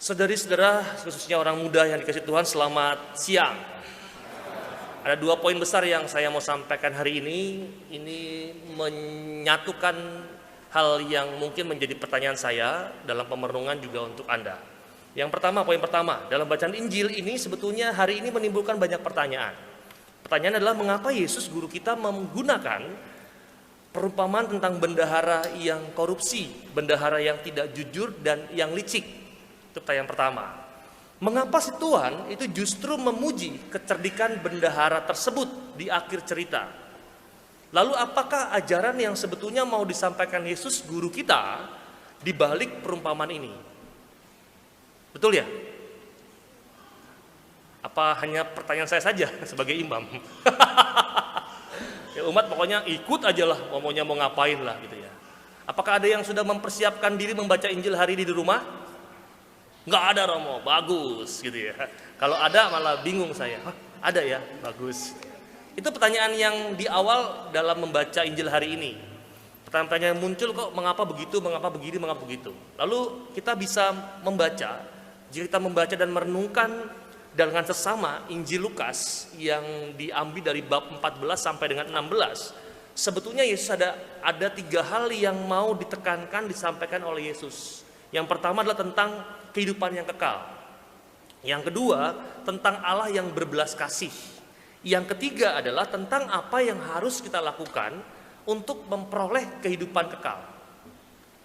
Saudari-saudara, khususnya orang muda yang dikasih Tuhan, selamat siang. Ada 2 poin besar yang saya mau sampaikan hari ini. Ini menyatukan hal yang mungkin menjadi pertanyaan saya dalam pemerenungan juga untuk Anda. Yang pertama, poin pertama, dalam bacaan Injil ini sebetulnya hari ini menimbulkan banyak pertanyaan. Pertanyaan adalah mengapa Yesus guru kita menggunakan perumpamaan tentang bendahara yang korupsi, bendahara yang tidak jujur dan yang licik. Itu pertanyaan pertama. Mengapa si Tuhan itu justru memuji kecerdikan bendahara tersebut di akhir cerita? Lalu apakah ajaran yang sebetulnya mau disampaikan Yesus guru kita di balik perumpamaan ini? Betul ya? Apa hanya pertanyaan saya saja sebagai imam? Ya umat pokoknya ikut aja lah, maunya mau ngapain lah gitu ya. Apakah ada yang sudah mempersiapkan diri membaca Injil hari ini di rumah? Nggak ada Romo, bagus gitu ya. Kalau ada malah bingung saya. Hah, ada ya, bagus. Itu pertanyaan yang di awal dalam membaca Injil hari ini. Pertanyaan-pertanyaan muncul kok mengapa begitu, mengapa begini, mengapa begitu. Lalu kita bisa membaca, jika kita membaca dan merenungkan dengan sesama Injil Lukas yang diambil dari bab 14 sampai dengan 16, sebetulnya Yesus ada 3 hal yang mau ditekankan, disampaikan oleh Yesus. Yang pertama adalah tentang kehidupan yang kekal. Yang kedua, tentang Allah yang berbelas kasih. Yang ketiga adalah tentang apa yang harus kita lakukan untuk memperoleh kehidupan kekal.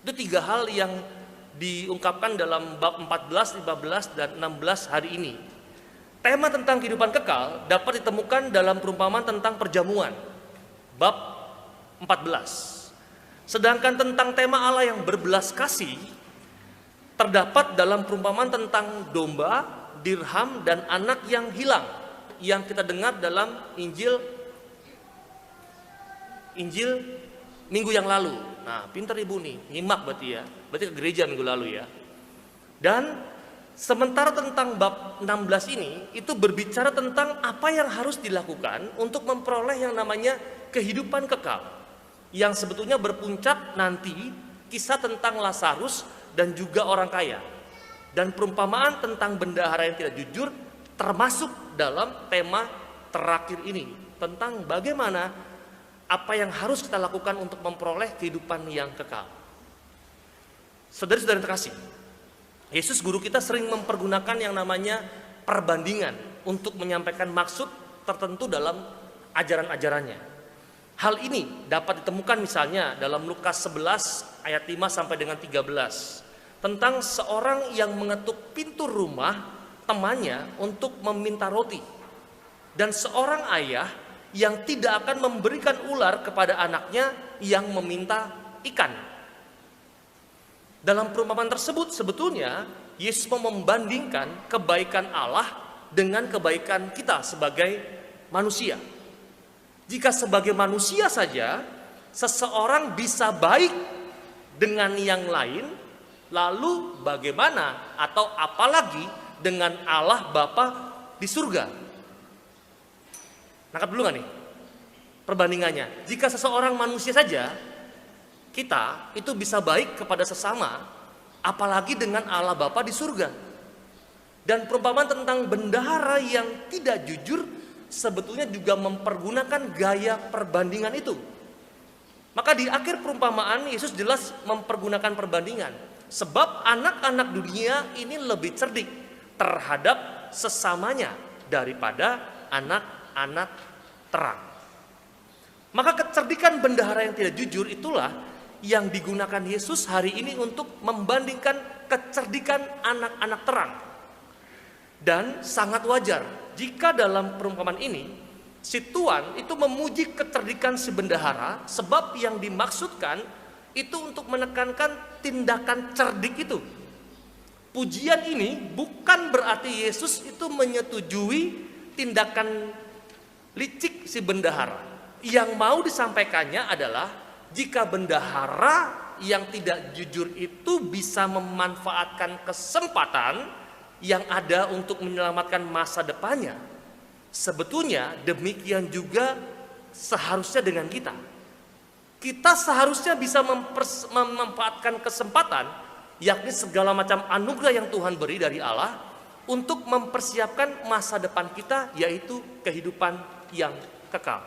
Itu 3 hal yang diungkapkan dalam bab 14, 15, dan 16 hari ini. Tema tentang kehidupan kekal dapat ditemukan dalam perumpamaan tentang perjamuan, bab 14. Sedangkan tentang tema Allah yang berbelas kasih terdapat dalam perumpamaan tentang domba, dirham, dan anak yang hilang yang kita dengar dalam Injil minggu yang lalu. Nah, pinter ibu nih, nyimak berarti ya. Berarti ke gereja minggu lalu ya. Dan sementara tentang bab 16 ini itu berbicara tentang apa yang harus dilakukan untuk memperoleh yang namanya kehidupan kekal, yang sebetulnya berpuncak nanti kisah tentang Lazarus dan juga orang kaya. Dan perumpamaan tentang bendahara yang tidak jujur termasuk dalam tema terakhir ini, tentang bagaimana apa yang harus kita lakukan untuk memperoleh kehidupan yang kekal. Saudara-saudara terkasih, Yesus guru kita sering mempergunakan yang namanya perbandingan untuk menyampaikan maksud tertentu dalam ajaran-ajarannya. Hal ini dapat ditemukan misalnya dalam Lukas 11 ayat 5 sampai dengan 13. Tentang seorang yang mengetuk pintu rumah temannya untuk meminta roti. Dan seorang ayah yang tidak akan memberikan ular kepada anaknya yang meminta ikan. Dalam perumpamaan tersebut sebetulnya Yesus mau membandingkan kebaikan Allah dengan kebaikan kita sebagai manusia. Jika sebagai manusia saja seseorang bisa baik dengan yang lain, lalu bagaimana atau apalagi dengan Allah Bapa di surga? Nangkap dulu gak nih perbandingannya? Jika seseorang manusia saja kita itu bisa baik kepada sesama, apalagi dengan Allah Bapa di surga. Dan perumpamaan tentang bendahara yang tidak jujur sebetulnya juga mempergunakan gaya perbandingan itu. Maka di akhir perumpamaan Yesus jelas mempergunakan perbandingan. Sebab anak-anak dunia ini lebih cerdik terhadap sesamanya daripada anak-anak terang. Maka kecerdikan bendahara yang tidak jujur itulah yang digunakan Yesus hari ini untuk membandingkan kecerdikan anak-anak terang. Dan sangat wajar jika dalam perumpamaan ini si Tuan itu memuji kecerdikan si bendahara, sebab yang dimaksudkan itu untuk menekankan tindakan cerdik itu. Pujian ini bukan berarti Yesus itu menyetujui tindakan licik si bendahara. Yang mau disampaikannya adalah jika bendahara yang tidak jujur itu bisa memanfaatkan kesempatan yang ada untuk menyelamatkan masa depannya, sebetulnya demikian juga seharusnya dengan kita. Kita seharusnya bisa memanfaatkan kesempatan yakni segala macam anugerah yang Tuhan beri dari Allah untuk mempersiapkan masa depan kita, yaitu kehidupan yang kekal.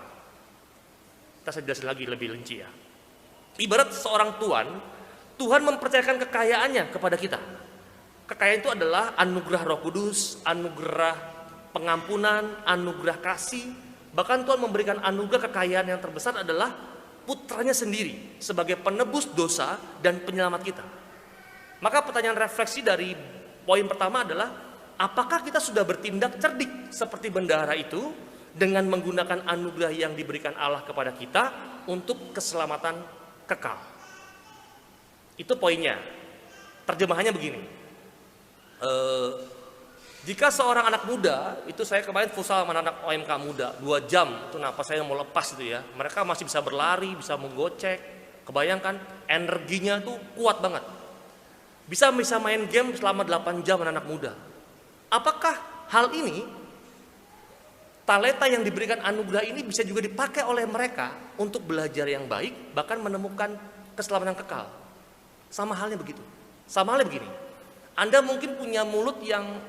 Kita saya jelasin lagi lebih rinci ya. Ibarat seorang tuan, Tuhan mempercayakan kekayaannya kepada kita. Kekayaan itu adalah anugerah Roh Kudus, anugerah pengampunan, anugerah kasih. Bahkan Tuhan memberikan anugerah kekayaan yang terbesar adalah putranya sendiri sebagai penebus dosa dan penyelamat kita. Maka pertanyaan refleksi dari poin pertama adalah, apakah kita sudah bertindak cerdik seperti bendahara itu dengan menggunakan anugerah yang diberikan Allah kepada kita untuk keselamatan kekal? Itu poinnya. Terjemahannya begini. Jika seorang anak muda, itu saya kemarin futsal sama anak OMK muda 2 jam, itu napas saya mau lepas itu ya. Mereka masih bisa berlari, bisa menggocek. Kebayangkan energinya tuh kuat banget. Bisa main game selama 8 jam anak muda. Apakah hal ini, talenta yang diberikan anugerah ini bisa juga dipakai oleh mereka untuk belajar yang baik, bahkan menemukan keselamatan kekal? Sama halnya begitu. Sama halnya begini. Anda mungkin punya mulut yang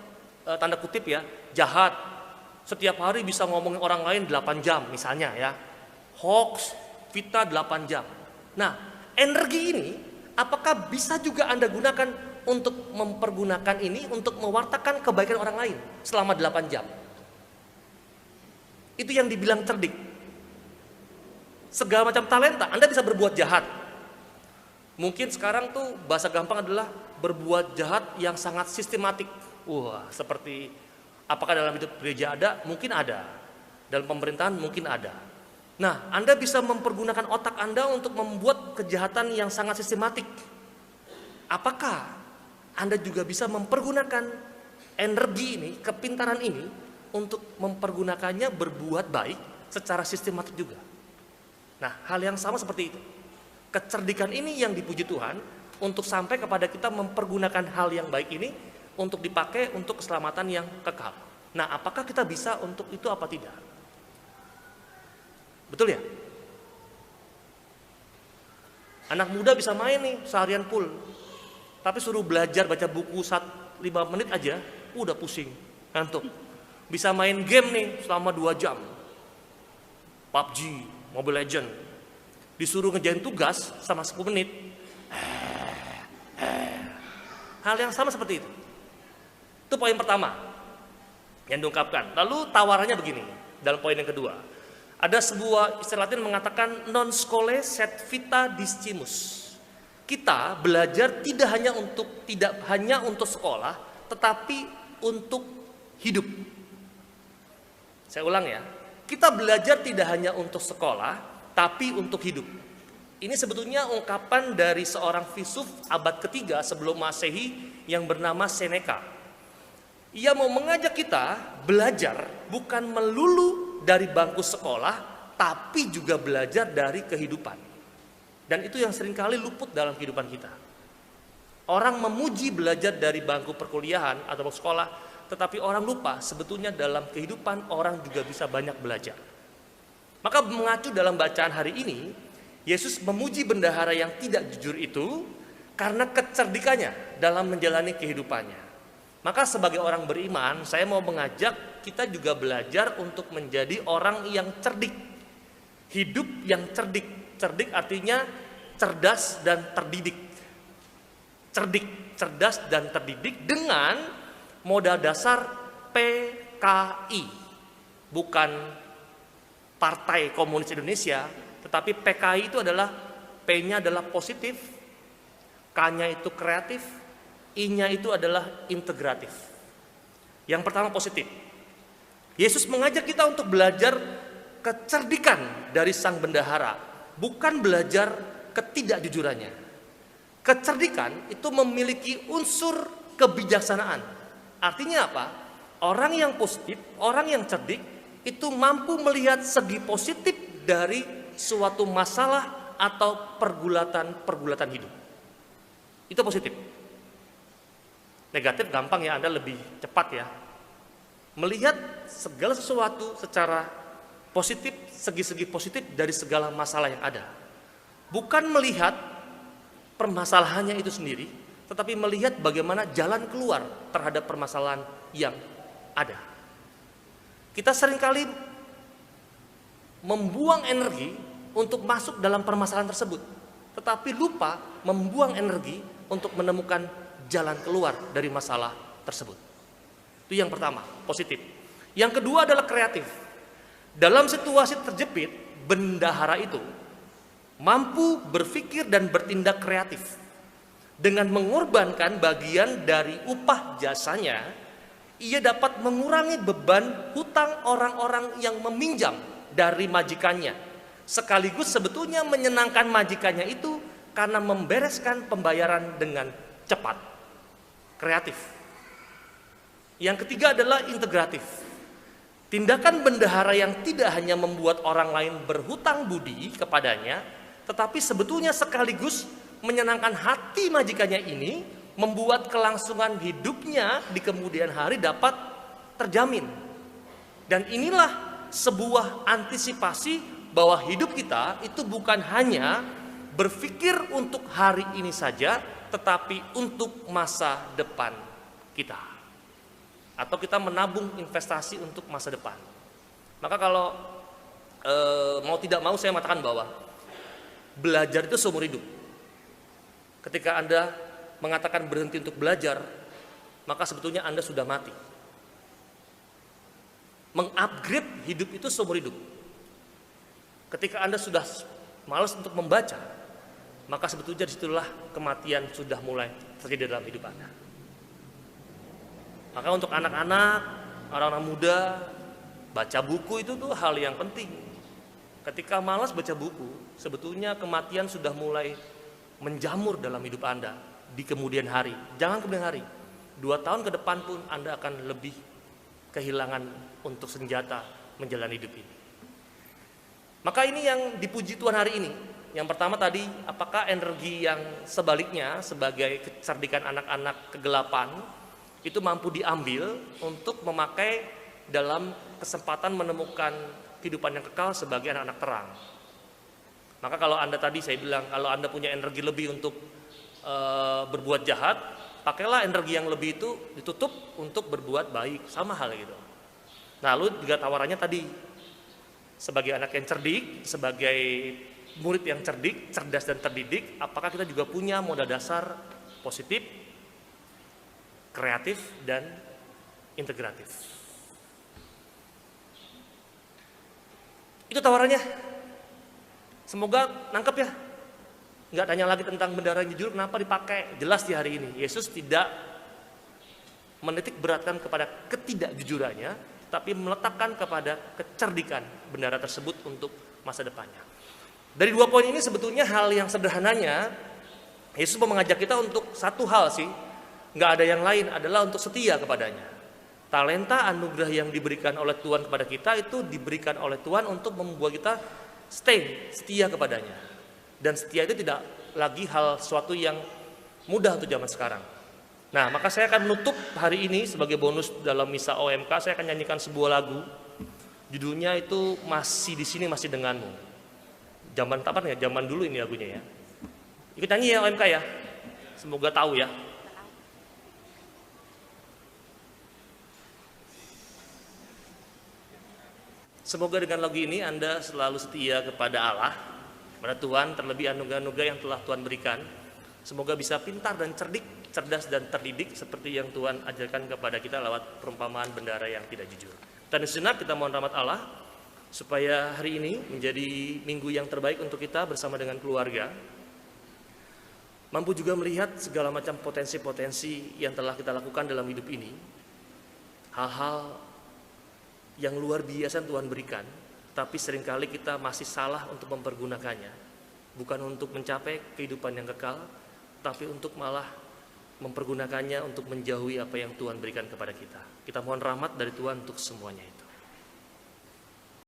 tanda kutip ya, jahat. Setiap hari bisa ngomongin orang lain 8 jam misalnya ya. Hoax, fitnah 8 jam. Nah, energi ini apakah bisa juga Anda gunakan untuk mempergunakan ini untuk mewartakan kebaikan orang lain selama 8 jam? Itu yang dibilang cerdik. Segala macam talenta, Anda bisa berbuat jahat. Mungkin sekarang tuh bahasa gampang adalah berbuat jahat yang sangat sistematik. Wah, seperti apakah dalam hidup gereja ada? Mungkin ada. Dalam pemerintahan mungkin ada. Nah, Anda bisa mempergunakan otak Anda untuk membuat kejahatan yang sangat sistematik. Apakah Anda juga bisa mempergunakan energi ini, kepintaran ini, untuk mempergunakannya berbuat baik secara sistematik juga? Nah, hal yang sama seperti itu. Kecerdikan ini yang dipuji Tuhan untuk sampai kepada kita mempergunakan hal yang baik ini untuk dipakai untuk keselamatan yang kekal. Nah, apakah kita bisa untuk itu apa tidak? Betul ya? Anak muda bisa main nih seharian full, tapi suruh belajar baca buku 5 menit aja, udah pusing, ngantuk. Bisa main game nih selama 2 jam, PUBG, Mobile Legend. Disuruh ngerjain tugas sama 10 menit. Hal yang sama seperti itu. Itu poin pertama yang diungkapkan. Lalu tawarannya begini, dalam poin yang kedua. Ada sebuah istilah Latin mengatakan non scholae sed vita discimus. Kita belajar tidak hanya untuk sekolah, tetapi untuk hidup. Saya ulang ya. Kita belajar tidak hanya untuk sekolah, tapi untuk hidup. Ini sebetulnya ungkapan dari seorang filsuf abad ketiga sebelum Masehi yang bernama Seneca. Ia mau mengajak kita belajar bukan melulu dari bangku sekolah, tapi juga belajar dari kehidupan. Dan itu yang seringkali luput dalam kehidupan kita. Orang memuji belajar dari bangku perkuliahan atau sekolah, tetapi orang lupa sebetulnya dalam kehidupan orang juga bisa banyak belajar. Maka mengacu dalam bacaan hari ini, Yesus memuji bendahara yang tidak jujur itu karena kecerdikannya dalam menjalani kehidupannya. Maka sebagai orang beriman, saya mau mengajak kita juga belajar untuk menjadi orang yang cerdik. Hidup yang cerdik. Cerdik artinya cerdas dan terdidik. Cerdik, cerdas dan terdidik dengan modal dasar PKI. Bukan Partai Komunis Indonesia, tetapi PKI itu adalah P-nya adalah positif, K-nya itu kreatif, I-nya itu adalah integratif. Yang pertama positif. Yesus mengajak kita untuk belajar kecerdikan dari sang bendahara, bukan belajar ketidakjujurannya. Kecerdikan itu memiliki unsur kebijaksanaan. Artinya apa? Orang yang positif, orang yang cerdik itu mampu melihat segi positif dari suatu masalah atau pergulatan hidup. Itu positif. Negatif gampang ya, Anda lebih cepat ya. Melihat segala sesuatu secara positif, segi-segi positif dari segala masalah yang ada. Bukan melihat permasalahannya itu sendiri, tetapi melihat bagaimana jalan keluar terhadap permasalahan yang ada. Kita seringkali membuang energi untuk masuk dalam permasalahan tersebut, tetapi lupa membuang energi untuk menemukan jalan keluar dari masalah tersebut. Itu yang pertama, positif. Yang kedua adalah kreatif. Dalam situasi terjepit, bendahara itu mampu berpikir dan bertindak kreatif. Dengan mengorbankan bagian dari upah jasanya, ia dapat mengurangi beban hutang orang-orang yang meminjam dari majikannya. Sekaligus sebetulnya menyenangkan majikannya itu karena membereskan pembayaran dengan cepat. Kreatif. Yang ketiga adalah integratif. Tindakan bendahara yang tidak hanya membuat orang lain berhutang budi kepadanya, tetapi sebetulnya sekaligus menyenangkan hati majikannya ini, membuat kelangsungan hidupnya di kemudian hari dapat terjamin. Dan inilah sebuah antisipasi bahwa hidup kita itu bukan hanya berpikir untuk hari ini saja, tetapi untuk masa depan kita. Atau kita menabung investasi untuk masa depan. Maka kalau mau tidak mau saya mengatakan bahwa belajar itu seumur hidup. Ketika Anda mengatakan berhenti untuk belajar, maka sebetulnya Anda sudah mati. Mengupgrade hidup itu seumur hidup. Ketika Anda sudah malas untuk membaca, maka sebetulnya disitulah kematian sudah mulai terjadi dalam hidup Anda. Maka untuk anak-anak, orang-orang muda, baca buku itu tuh hal yang penting. Ketika malas baca buku, sebetulnya kematian sudah mulai menjamur dalam hidup Anda di kemudian hari. Jangan kemudian hari, 2 tahun ke depan pun Anda akan lebih kehilangan untuk senjata menjalani hidup ini. Maka ini yang dipuji Tuhan hari ini. Yang pertama tadi, apakah energi yang sebaliknya sebagai kecerdikan anak-anak kegelapan itu mampu diambil untuk memakai dalam kesempatan menemukan kehidupan yang kekal sebagai anak-anak terang. Maka kalau Anda tadi saya bilang, kalau Anda punya energi lebih untuk berbuat jahat, pakailah energi yang lebih itu ditutup untuk berbuat baik, sama hal gitu. Nah, lalu juga tawarannya tadi, sebagai anak yang cerdik, sebagai murid yang cerdik, cerdas dan terdidik, apakah kita juga punya modal dasar positif, kreatif, dan integratif. Itu tawarannya. Semoga nangkep ya. Nggak tanya lagi tentang bendahara yang jujur, kenapa dipakai. Jelas di hari ini, Yesus tidak menitik beratkan kepada ketidakjujurannya, tapi meletakkan kepada kecerdikan bendahara tersebut untuk masa depannya. Dari 2 poin ini sebetulnya hal yang sederhananya, Yesus mau mengajak kita untuk satu hal sih, nggak ada yang lain, adalah untuk setia kepadanya. Talenta anugerah yang diberikan oleh Tuhan kepada kita itu diberikan oleh Tuhan untuk membuat kita setia kepadanya. Dan setia itu tidak lagi hal sesuatu yang mudah untuk zaman sekarang. Nah, maka saya akan menutup hari ini sebagai bonus dalam misa OMK, saya akan nyanyikan sebuah lagu. Judulnya itu Masih di Sini Masih Denganmu. Zaman kapan ya? Zaman dulu ini lagunya ya. Ikut nyanyi ya OMK ya. Semoga tahu ya. Semoga dengan lagu ini Anda selalu setia kepada Allah, kepada Tuhan, terlebih anugerah-anugerah yang telah Tuhan berikan. Semoga bisa pintar dan cerdik, cerdas dan terdidik seperti yang Tuhan ajarkan kepada kita lewat perumpamaan bendahara yang tidak jujur. Dan sejenak kita mohon rahmat Allah supaya hari ini menjadi minggu yang terbaik untuk kita bersama dengan keluarga. Mampu juga melihat segala macam potensi-potensi yang telah kita lakukan dalam hidup ini. Hal-hal yang luar biasa Tuhan berikan, tapi seringkali kita masih salah untuk mempergunakannya. Bukan untuk mencapai kehidupan yang kekal, tapi untuk malah mempergunakannya untuk menjauhi apa yang Tuhan berikan kepada kita. Kita mohon rahmat dari Tuhan untuk semuanya itu.